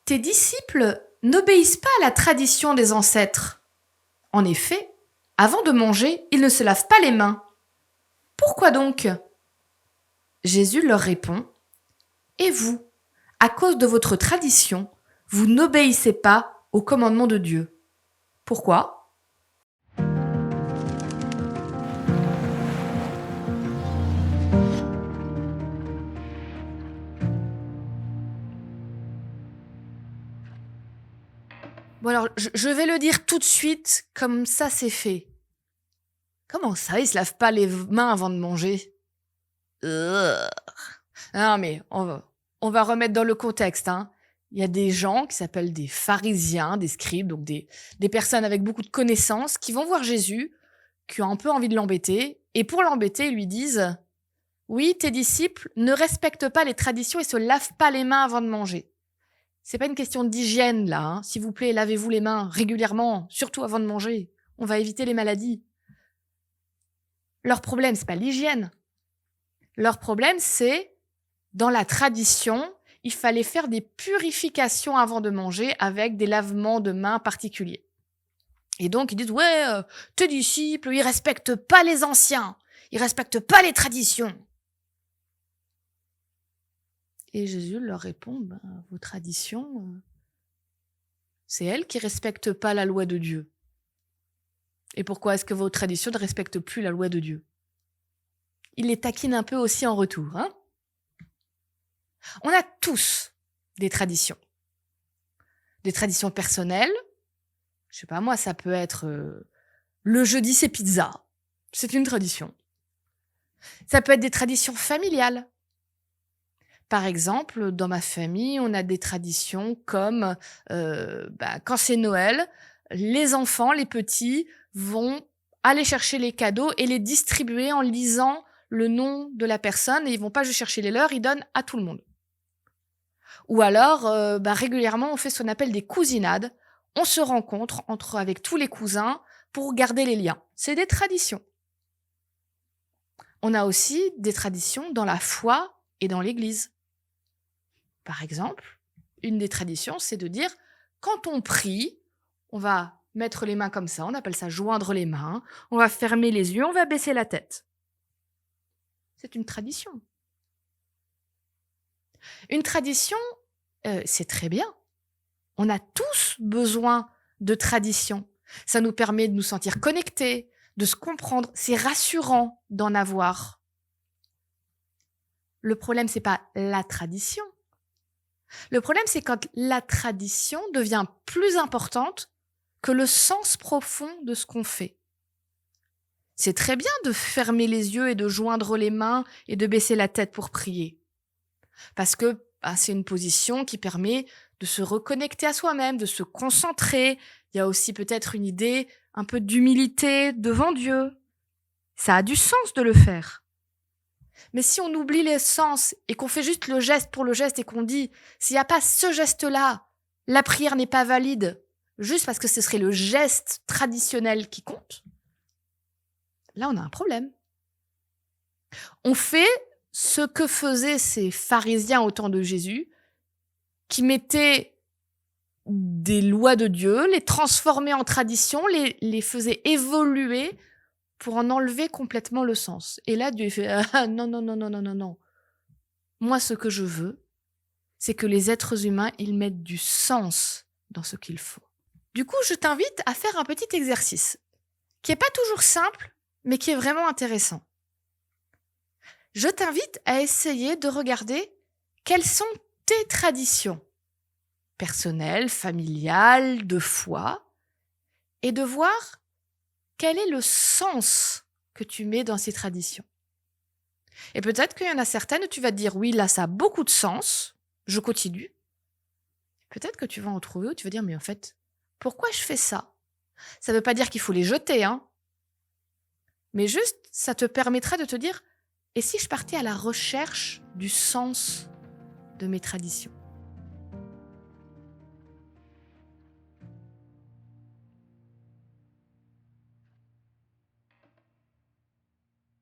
Tes disciples n'obéissent pas à la tradition des ancêtres. En effet, avant de manger, ils ne se lavent pas les mains. Pourquoi donc? Jésus leur répond, « Et vous, à cause de votre tradition, vous n'obéissez pas au commandement de Dieu. Pourquoi ? Bon alors, je vais le dire tout de suite, comme ça c'est fait. Comment ça, ils se lavent pas les mains avant de manger? Ugh. Non mais on va remettre dans le contexte, hein. Il y a des gens qui s'appellent des pharisiens, des scribes, donc des personnes avec beaucoup de connaissances qui vont voir Jésus, qui ont un peu envie de l'embêter, et pour l'embêter, ils lui disent: «Oui, tes disciples ne respectent pas les traditions et se lavent pas les mains avant de manger. C'est pas une question d'hygiène là, hein. S'il vous plaît, lavez-vous les mains régulièrement, surtout avant de manger. On va éviter les maladies.» Leur problème, c'est pas l'hygiène. Leur problème, c'est, dans la tradition, il fallait faire des purifications avant de manger avec des lavements de mains particuliers. Et donc, ils disent, ouais, tes disciples, ils respectent pas les anciens, ils respectent pas les traditions. Et Jésus leur répond, ben, vos traditions, c'est elles qui respectent pas la loi de Dieu. Et pourquoi est-ce que vos traditions ne respectent plus la loi de Dieu? Il les taquine un peu aussi en retour, hein? On a tous des traditions. Des traditions personnelles. Je sais pas moi, ça peut être le jeudi c'est pizza. C'est une tradition. Ça peut être des traditions familiales. Par exemple, dans ma famille, on a des traditions comme quand c'est Noël, les enfants, les petits, vont aller chercher les cadeaux et les distribuer en lisant le nom de la personne, et ils vont pas juste chercher les leurs, ils donnent à tout le monde. Ou alors, régulièrement, on fait ce qu'on appelle des cousinades. On se rencontre avec tous les cousins pour garder les liens. C'est des traditions. On a aussi des traditions dans la foi et dans l'Église. Par exemple, une des traditions, c'est de dire, quand on prie, on va mettre les mains comme ça, on appelle ça joindre les mains, on va fermer les yeux, on va baisser la tête. C'est une tradition. Une tradition, c'est très bien. On a tous besoin de tradition. Ça nous permet de nous sentir connectés, de se comprendre. C'est rassurant d'en avoir. Le problème, c'est pas la tradition. Le problème, c'est quand la tradition devient plus importante que le sens profond de ce qu'on fait. C'est très bien de fermer les yeux et de joindre les mains et de baisser la tête pour prier. Parce que c'est une position qui permet de se reconnecter à soi-même, de se concentrer. Il y a aussi peut-être une idée un peu d'humilité devant Dieu. Ça a du sens de le faire. Mais si on oublie les sens et qu'on fait juste le geste pour le geste et qu'on dit, s'il n'y a pas ce geste-là, la prière n'est pas valide, juste parce que ce serait le geste traditionnel qui compte, là on a un problème. On fait ce que faisaient ces pharisiens au temps de Jésus, qui mettaient des lois de Dieu, les transformaient en tradition, les faisaient évoluer pour en enlever complètement le sens. Et là, Dieu fait « Ah non, non, non, non, non, non, non. Moi, ce que je veux, c'est que les êtres humains, ils mettent du sens dans ce qu'il faut. » Du coup, je t'invite à faire un petit exercice qui n'est pas toujours simple, mais qui est vraiment intéressant. Je t'invite à essayer de regarder quelles sont tes traditions personnelles, familiales, de foi, et de voir quel est le sens que tu mets dans ces traditions. Et peut-être qu'il y en a certaines où tu vas te dire, oui, là, ça a beaucoup de sens, je continue. Peut-être que tu vas en trouver où tu vas dire, mais en fait, pourquoi je fais ça? Ça ne veut pas dire qu'il faut les jeter, hein. Mais juste, ça te permettra de te dire, et si je partais à la recherche du sens de mes traditions?